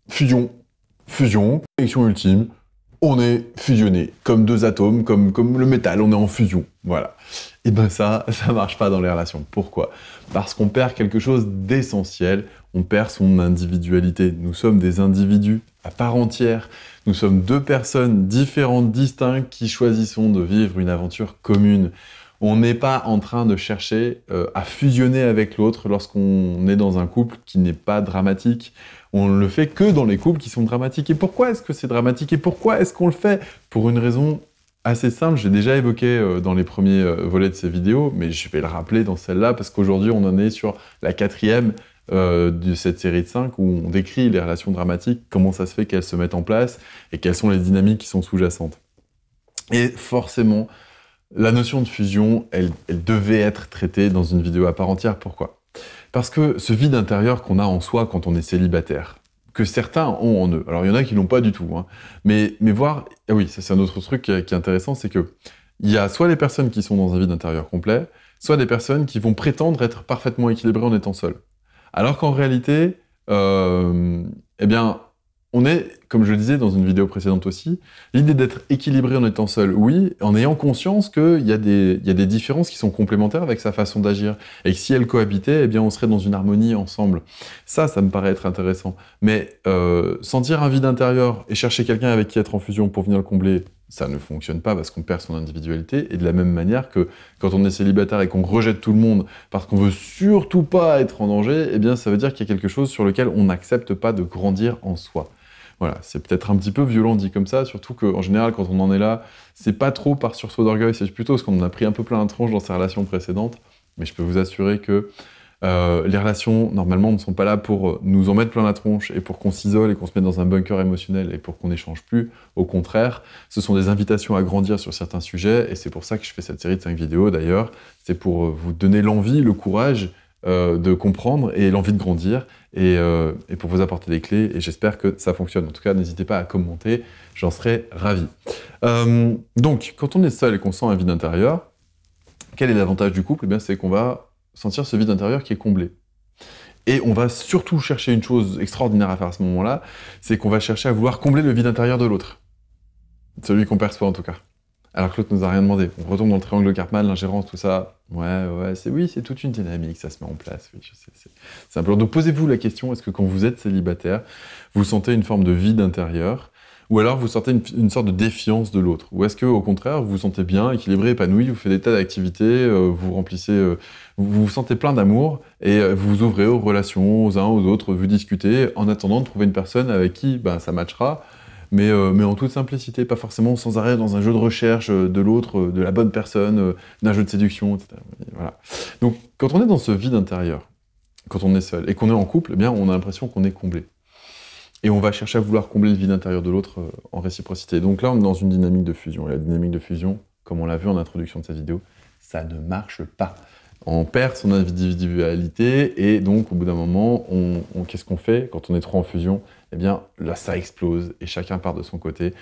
Fusion, fusion, connexion ultime, on est fusionné, comme deux atomes, comme le métal, on est en fusion, voilà. Et ben ça marche pas dans les relations. Pourquoi? Parce qu'on perd quelque chose d'essentiel, on perd son individualité. Nous sommes des individus à part entière, nous sommes deux personnes différentes, distinctes, qui choisissons de vivre une aventure commune. On n'est pas en train de chercher à fusionner avec l'autre lorsqu'on est dans un couple qui n'est pas dramatique. On ne le fait que dans les couples qui sont dramatiques. Et pourquoi est-ce que c'est dramatique? Et pourquoi est-ce qu'on le fait? Pour une raison assez simple, j'ai déjà évoqué dans les premiers volets de ces vidéos, mais je vais le rappeler dans celle-là, parce qu'aujourd'hui on en est sur la 4e de cette série de 5, où on décrit les relations dramatiques, comment ça se fait qu'elles se mettent en place, et quelles sont les dynamiques qui sont sous-jacentes. Et forcément, la notion de fusion, elle devait être traitée dans une vidéo à part entière. Pourquoi? Parce que ce vide intérieur qu'on a en soi quand on est célibataire, que certains ont en eux, alors il y en a qui l'ont pas du tout, hein, mais voir, ah oui, ça c'est un autre truc qui est intéressant, c'est que il y a soit les personnes qui sont dans un vide intérieur complet, soit des personnes qui vont prétendre être parfaitement équilibrées en étant seules. Alors qu'en réalité, eh bien, on est, comme je le disais dans une vidéo précédente aussi, l'idée d'être équilibré en étant seul, oui, en ayant conscience qu'il y a des différences qui sont complémentaires avec sa façon d'agir, et que si elles cohabitaient, eh bien on serait dans une harmonie ensemble. Ça me paraît être intéressant. Mais sentir un vide intérieur et chercher quelqu'un avec qui être en fusion pour venir le combler, ça ne fonctionne pas parce qu'on perd son individualité, et de la même manière que quand on est célibataire et qu'on rejette tout le monde parce qu'on veut surtout pas être en danger, eh bien ça veut dire qu'il y a quelque chose sur lequel on n'accepte pas de grandir en soi. Voilà, c'est peut-être un petit peu violent dit comme ça, surtout qu'en général, quand on en est là, c'est pas trop par sursaut d'orgueil, c'est plutôt parce qu'on en a pris un peu plein la tronche dans ses relations précédentes. Mais je peux vous assurer que les relations, normalement, ne sont pas là pour nous en mettre plein la tronche et pour qu'on s'isole et qu'on se mette dans un bunker émotionnel et pour qu'on n'échange plus. Au contraire, ce sont des invitations à grandir sur certains sujets, et c'est pour ça que je fais cette série de 5 vidéos d'ailleurs. C'est pour vous donner l'envie, le courage de comprendre et l'envie de grandir, et pour vous apporter des clés, et j'espère que ça fonctionne. En tout cas, n'hésitez pas à commenter, j'en serais ravi. Donc, quand on est seul et qu'on sent un vide intérieur, quel est l'avantage du couple? Eh bien, c'est qu'on va sentir ce vide intérieur qui est comblé. Et on va surtout chercher une chose extraordinaire à faire à ce moment-là, c'est qu'on va chercher à vouloir combler le vide intérieur de l'autre. Celui qu'on perçoit en tout cas. Alors que l'autre nous a rien demandé. On retourne dans le triangle de Karpman, l'ingérence, tout ça. Ouais, c'est toute une dynamique, ça se met en place. Oui, je sais, c'est un peu. Donc posez-vous la question, est-ce que quand vous êtes célibataire, vous sentez une forme de vide intérieur, ou alors vous sentez une sorte de défiance de l'autre? Ou est-ce que au contraire, vous vous sentez bien, équilibré, épanoui, vous faites des tas d'activités, vous remplissez, vous vous sentez plein d'amour, et vous vous ouvrez aux relations, aux uns, aux autres, vous discutez, en attendant de trouver une personne avec qui ça matchera, mais en toute simplicité, pas forcément sans arrêt dans un jeu de recherche de l'autre, de la bonne personne, d'un jeu de séduction, etc. Voilà. Donc, quand on est dans ce vide intérieur, quand on est seul, et qu'on est en couple, eh bien, on a l'impression qu'on est comblé. Et on va chercher à vouloir combler le vide intérieur de l'autre en réciprocité. Donc là, on est dans une dynamique de fusion. Et la dynamique de fusion, comme on l'a vu en introduction de cette vidéo, ça ne marche pas. On perd son individualité, et donc, au bout d'un moment, qu'est-ce qu'on fait quand on est trop en fusion? Eh bien, là, ça explose, et chacun part de son côté,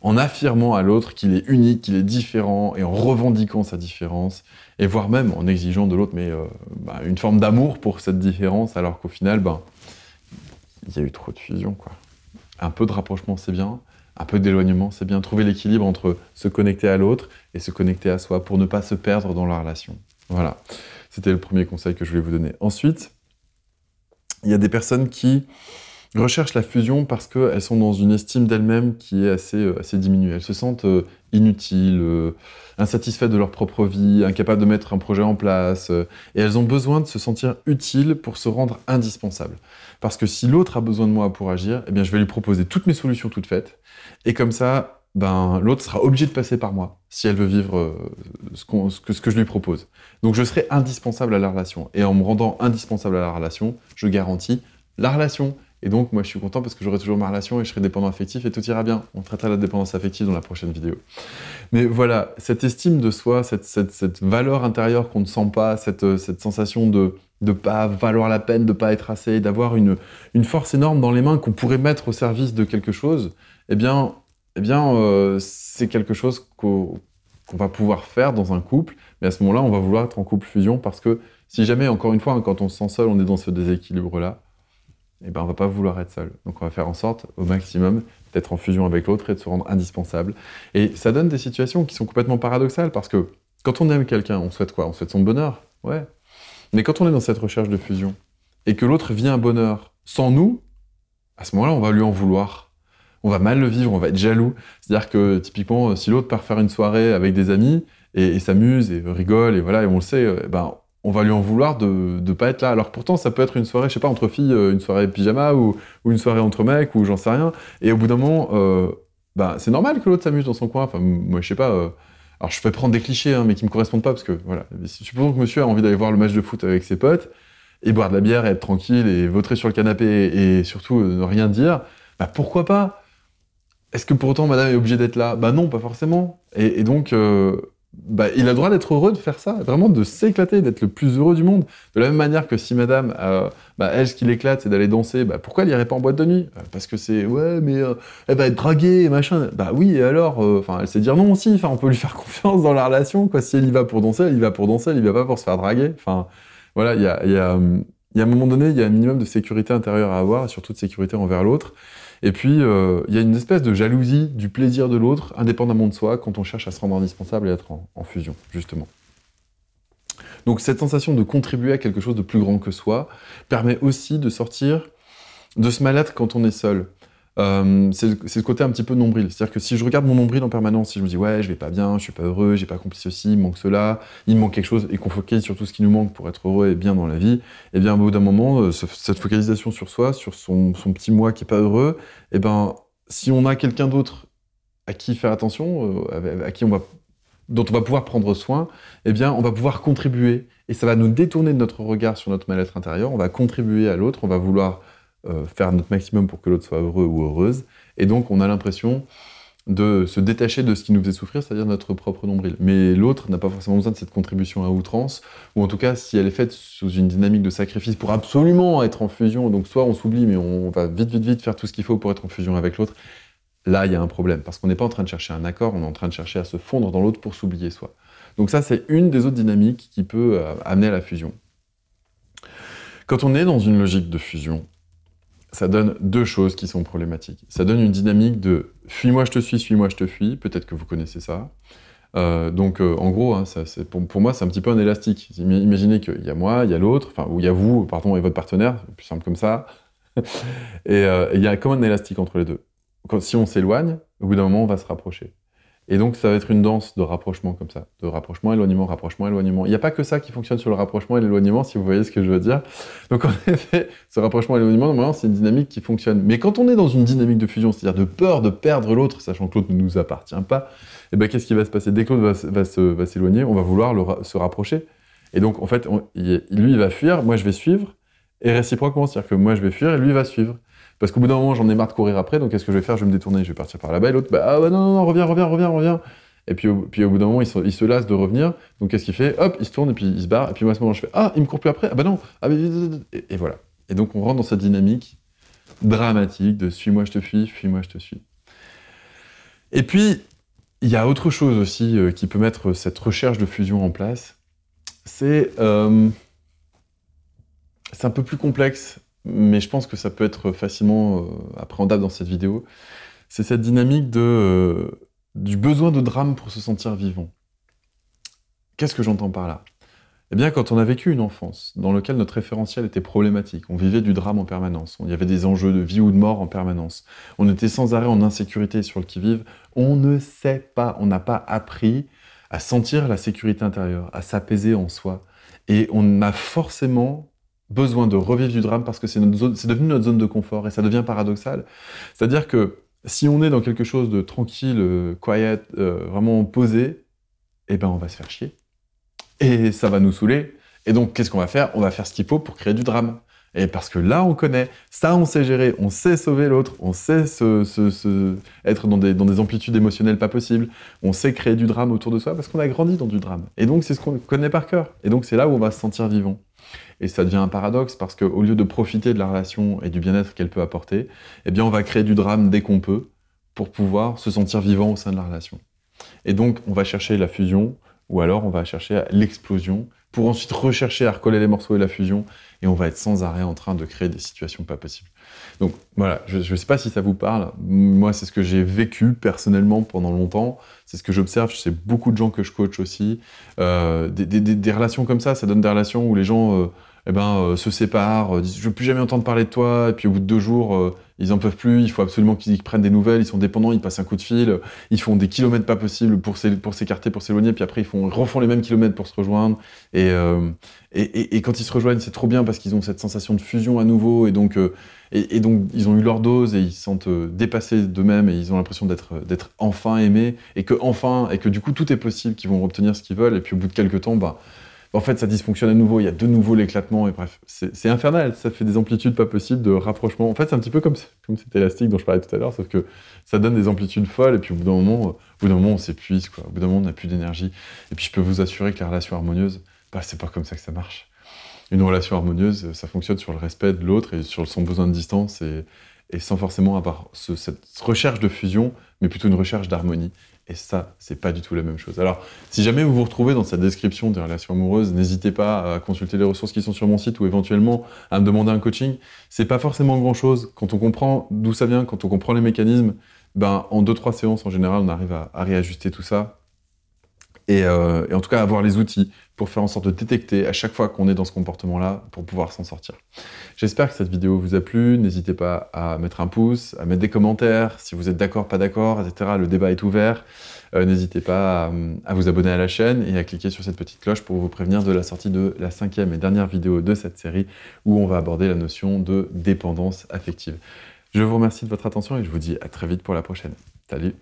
en affirmant à l'autre qu'il est unique, qu'il est différent, et en revendiquant sa différence, et voire même en exigeant de l'autre une forme d'amour pour cette différence, alors qu'au final, il y a eu trop de fusion, quoi. Un peu de rapprochement, c'est bien, un peu d'éloignement, c'est bien. Trouver l'équilibre entre se connecter à l'autre et se connecter à soi, pour ne pas se perdre dans la relation. Voilà, c'était le premier conseil que je voulais vous donner. Ensuite, il y a des personnes qui recherchent la fusion parce qu'elles sont dans une estime d'elles-mêmes qui est assez diminuée. Elles se sentent inutiles, insatisfaites de leur propre vie, incapables de mettre un projet en place, et elles ont besoin de se sentir utiles pour se rendre indispensables. Parce que si l'autre a besoin de moi pour agir, eh bien je vais lui proposer toutes mes solutions toutes faites, et comme ça, l'autre sera obligé de passer par moi, si elle veut vivre ce que je lui propose. Donc je serai indispensable à la relation, et en me rendant indispensable à la relation, je garantis la relation. Et donc, moi, je suis content parce que j'aurai toujours ma relation et je serai dépendant affectif et tout ira bien. On traitera la dépendance affective dans la prochaine vidéo. Mais voilà, cette estime de soi, cette valeur intérieure qu'on ne sent pas, cette sensation de ne pas valoir la peine, de ne pas être assez, d'avoir une force énorme dans les mains qu'on pourrait mettre au service de quelque chose, eh bien c'est quelque chose qu'on va pouvoir faire dans un couple. Mais à ce moment-là, on va vouloir être en couple fusion parce que si jamais, encore une fois, quand on se sent seul, on est dans ce déséquilibre-là, eh ben, on va pas vouloir être seul. Donc on va faire en sorte, au maximum, d'être en fusion avec l'autre et de se rendre indispensable. Et ça donne des situations qui sont complètement paradoxales, parce que quand on aime quelqu'un, on souhaite quoi? On souhaite son bonheur, ouais. Mais quand on est dans cette recherche de fusion, et que l'autre vit un bonheur sans nous, à ce moment-là, on va lui en vouloir. On va mal le vivre, on va être jaloux. C'est-à-dire que, typiquement, si l'autre part faire une soirée avec des amis, et s'amuse, et rigole, et voilà, et on le sait, ben, on va lui en vouloir de ne pas être là. Alors pourtant, ça peut être une soirée, je sais pas, entre filles, une soirée pyjama, ou une soirée entre mecs, ou j'en sais rien. Et au bout d'un moment, ben, c'est normal que l'autre s'amuse dans son coin. Enfin, moi, je sais pas... alors je vais prendre des clichés, hein, mais qui me correspondent pas, parce que, voilà, supposons que monsieur a envie d'aller voir le match de foot avec ses potes, et boire de la bière, et être tranquille, et vautrer sur le canapé, et surtout ne rien dire, bah pourquoi pas? Est-ce que pour autant madame est obligée d'être là? Bah non, pas forcément. Et donc, bah, il a le droit d'être heureux de faire ça, vraiment de s'éclater, d'être le plus heureux du monde. De la même manière que si madame, bah, elle, ce qui l'éclate, c'est d'aller danser, bah pourquoi elle irait pas en boîte de nuit? Parce que c'est, ouais, mais elle va être draguée, et machin. Bah oui, et alors, enfin, elle sait dire non aussi, enfin, on peut lui faire confiance dans la relation, quoi. Si elle y va pour danser, elle y va pour danser, elle y va pas pour se faire draguer. Enfin, voilà, il y a un moment donné, il y a un minimum de sécurité intérieure à avoir, et surtout de sécurité envers l'autre. Et puis, il y a une espèce de jalousie du plaisir de l'autre, indépendamment de soi, quand on cherche à se rendre indispensable et être en fusion, justement. Donc cette sensation de contribuer à quelque chose de plus grand que soi permet aussi de sortir de ce mal-être quand on est seul. C'est le côté un petit peu nombril. C'est-à-dire que si je regarde mon nombril en permanence, si je me dis « ouais, je vais pas bien, je suis pas heureux, j'ai pas accompli ceci, il me manque cela, il me manque quelque chose », et qu'on focalise sur tout ce qui nous manque pour être heureux et bien dans la vie, et bien au bout d'un moment, cette focalisation sur soi, sur son petit moi qui est pas heureux, et ben si on a quelqu'un d'autre à qui faire attention, dont on va pouvoir prendre soin, eh bien on va pouvoir contribuer, et ça va nous détourner de notre regard sur notre mal-être intérieur, on va contribuer à l'autre, on va vouloir faire notre maximum pour que l'autre soit heureux ou heureuse, et donc on a l'impression de se détacher de ce qui nous faisait souffrir, c'est-à-dire notre propre nombril. Mais l'autre n'a pas forcément besoin de cette contribution à outrance, ou en tout cas, si elle est faite sous une dynamique de sacrifice pour absolument être en fusion, donc soit on s'oublie, mais on va vite faire tout ce qu'il faut pour être en fusion avec l'autre, là, il y a un problème, parce qu'on n'est pas en train de chercher un accord, on est en train de chercher à se fondre dans l'autre pour s'oublier soi. Donc ça, c'est une des autres dynamiques qui peut amener à la fusion. Quand on est dans une logique de fusion, ça donne deux choses qui sont problématiques. Ça donne une dynamique de « fuis-moi, je te suis-moi, je te fuis », peut-être que vous connaissez ça. En gros, hein, pour moi, c'est un petit peu un élastique. Imaginez qu'il y a moi, il y a l'autre, enfin, ou il y a vous, pardon, et votre partenaire, c'est plus simple comme ça. Et il y a comme un élastique entre les deux. Si on s'éloigne, au bout d'un moment, on va se rapprocher. Et donc, ça va être une danse de rapprochement comme ça, de rapprochement, éloignement, rapprochement, éloignement. Il n'y a pas que ça qui fonctionne sur le rapprochement et l'éloignement, si vous voyez ce que je veux dire. Donc, en effet, ce rapprochement et l'éloignement, normalement, c'est une dynamique qui fonctionne. Mais quand on est dans une dynamique de fusion, c'est-à-dire de peur de perdre l'autre, sachant que l'autre ne nous appartient pas, eh ben, qu'est-ce qui va se passer? Dès que l'autre va s'éloigner, on va vouloir se rapprocher. Et donc, en fait, lui, il va fuir, moi, je vais suivre, et réciproquement, c'est-à-dire que moi, je vais fuir et lui, il va suivre. Parce qu'au bout d'un moment, j'en ai marre de courir après, donc qu'est-ce que je vais faire? Je vais me détourner, je vais partir par là-bas, et l'autre, bah, ah bah non, reviens. Et puis au bout d'un moment, il se lasse de revenir, donc qu'est-ce qu'il fait? Hop, il se tourne, et puis il se barre, et puis moi, à ce moment, je fais, ah, il me court plus après, ah bah non, ah, et voilà. Et donc, on rentre dans cette dynamique dramatique de suis-moi, je te fuis, fuis-moi, je te suis. Et puis, il y a autre chose aussi qui peut mettre cette recherche de fusion en place, c'est un peu plus complexe, mais je pense que ça peut être facilement appréhendable dans cette vidéo, c'est cette dynamique du besoin de drame pour se sentir vivant. Qu'est-ce que j'entends par là? Eh bien, quand on a vécu une enfance dans laquelle notre référentiel était problématique, on vivait du drame en permanence, il y avait des enjeux de vie ou de mort en permanence, on était sans arrêt en insécurité sur le qui-vive, on ne sait pas, on n'a pas appris à sentir la sécurité intérieure, à s'apaiser en soi, et on a forcément besoin de revivre du drame parce que c'est devenu notre zone de confort, et ça devient paradoxal. C'est-à-dire que si on est dans quelque chose de tranquille, quiet, vraiment posé, eh ben on va se faire chier. Et ça va nous saouler. Et donc, qu'est-ce qu'on va faire? On va faire ce qu'il faut pour créer du drame. Et parce que là, on connaît. Ça, on sait gérer. On sait sauver l'autre. On sait être dans des amplitudes émotionnelles pas possibles. On sait créer du drame autour de soi parce qu'on a grandi dans du drame. Et donc, c'est ce qu'on connaît par cœur. Et donc, c'est là où on va se sentir vivant. Et ça devient un paradoxe parce qu'au lieu de profiter de la relation et du bien-être qu'elle peut apporter, eh bien, on va créer du drame dès qu'on peut pour pouvoir se sentir vivant au sein de la relation. Et donc, on va chercher la fusion ou alors on va chercher à l'explosion, pour ensuite rechercher à recoller les morceaux et la fusion, et on va être sans arrêt en train de créer des situations pas possibles. Donc voilà, je ne sais pas si ça vous parle, moi c'est ce que j'ai vécu personnellement pendant longtemps, c'est ce que j'observe, je sais beaucoup de gens que je coach aussi, des relations comme ça donne des relations où les gens se séparent, disent « je veux plus jamais entendre parler de toi », et puis au bout de 2 jours, ils en peuvent plus, il faut absolument qu'ils prennent des nouvelles, ils sont dépendants, ils passent un coup de fil, ils font des kilomètres pas possibles pour s'écarter, pour s'éloigner, puis après ils refont les mêmes kilomètres pour se rejoindre, et quand ils se rejoignent, c'est trop bien parce qu'ils ont cette sensation de fusion à nouveau, et donc ils ont eu leur dose, et ils se sentent dépassés d'eux-mêmes, et ils ont l'impression d'être enfin aimés, et que du coup tout est possible, qu'ils vont obtenir ce qu'ils veulent, et puis au bout de quelques temps, en fait, ça dysfonctionne à nouveau, il y a de nouveau l'éclatement, et bref, c'est infernal, ça fait des amplitudes pas possibles de rapprochement. En fait, c'est un petit peu comme cet élastique dont je parlais tout à l'heure, sauf que ça donne des amplitudes folles, et puis au bout d'un moment, on s'épuise, quoi. Au bout d'un moment, on n'a plus d'énergie. Et puis je peux vous assurer que la relation harmonieuse, c'est pas comme ça que ça marche. Une relation harmonieuse, ça fonctionne sur le respect de l'autre et sur son besoin de distance, et sans forcément avoir cette recherche de fusion, mais plutôt une recherche d'harmonie. Et ça, c'est pas du tout la même chose. Alors, si jamais vous vous retrouvez dans cette description des relations amoureuses, n'hésitez pas à consulter les ressources qui sont sur mon site ou éventuellement à me demander un coaching. C'est pas forcément grand-chose. Quand on comprend d'où ça vient, quand on comprend les mécanismes, en 2-3 séances, en général, on arrive à réajuster tout ça. Et en tout cas, avoir les outils pour faire en sorte de détecter à chaque fois qu'on est dans ce comportement-là pour pouvoir s'en sortir. J'espère que cette vidéo vous a plu. N'hésitez pas à mettre un pouce, à mettre des commentaires, si vous êtes d'accord, pas d'accord, etc. Le débat est ouvert. N'hésitez pas à vous abonner à la chaîne et à cliquer sur cette petite cloche pour vous prévenir de la sortie de la 5e et dernière vidéo de cette série où on va aborder la notion de dépendance affective. Je vous remercie de votre attention et je vous dis à très vite pour la prochaine. Salut!